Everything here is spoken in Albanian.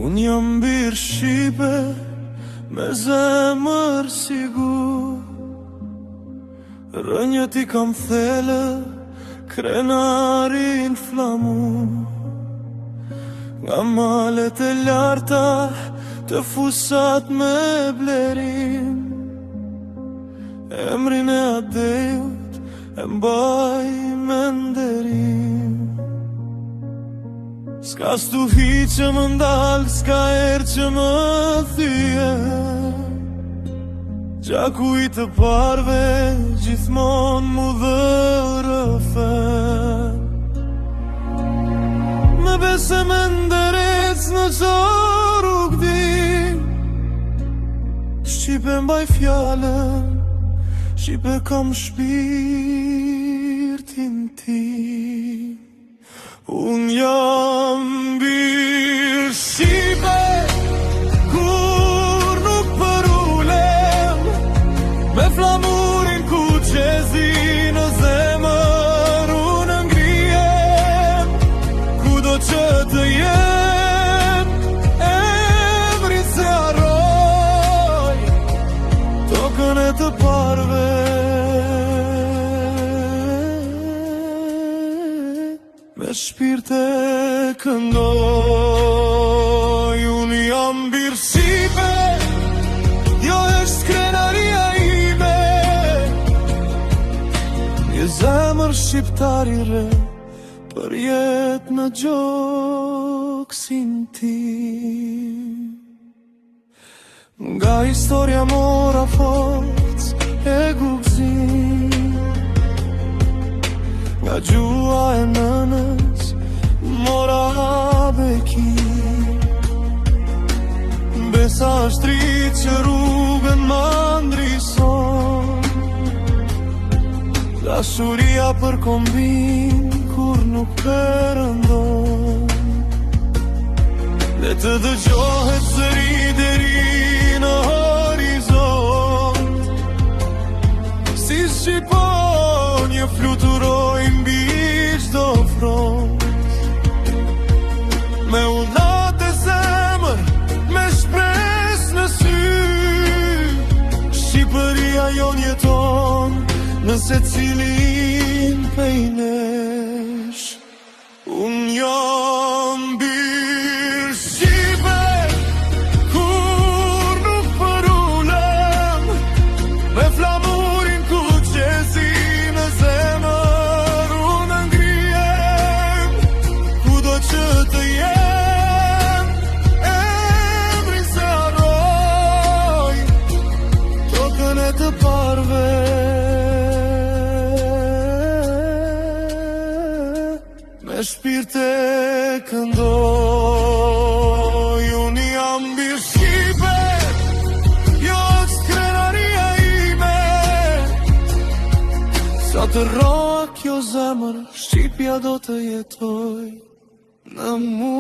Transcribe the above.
Unë jam birë Shqipe me zemër sigur, rënjët i kam thele, krenarin flamur. Nga malet e larta të fusat me blerim, emrin e adeut e mbaj me nderim. S'ka stuhi që më ndalë, s'ka erë që më thyje, gjaku i të parve gjithmon mu dhërëfen. Me bese me nderec në qaru këdi, Shqipe mbaj fjallën, Shqipe kam shpirtin tim. Unë jam birë Shqipe, kur nuk përulem, me flamurin ku qezi në zemër unë ngrijem. Kudo që të jem, emrin se harroj, tokën e të parve. Me shpirte këndoj, unë jam birë Shqipe, jo është krenaria ime. Një zemër shqiptari re, për jetë në gjoksin tim. Nga historia mora forcë e gubëzim, nga gjua e nënës mora bekim. Besa është rritë që rrugën më ndrison, dashuria për kombin kur nuk përëndon. Dhe të dëgjohet zëri deri në horizont, si shqiponje fluturojnë mbi çdo front. Me unat e zemër, me shpres në sy, Shqipëria jon jeton në secilin prej nesh. Unë jam birë Shqipe, kur nuk përulem, me flamurin ku qezi në zemër unë ngrijem. Kudo që të jem, emrin se harroj, tokën e të parve. Me shpirte këndoj, unë jam birë Shqipe, jo është krenaria ime. Sa të rro kjo zemër, Shqipja do të jetoj në mu.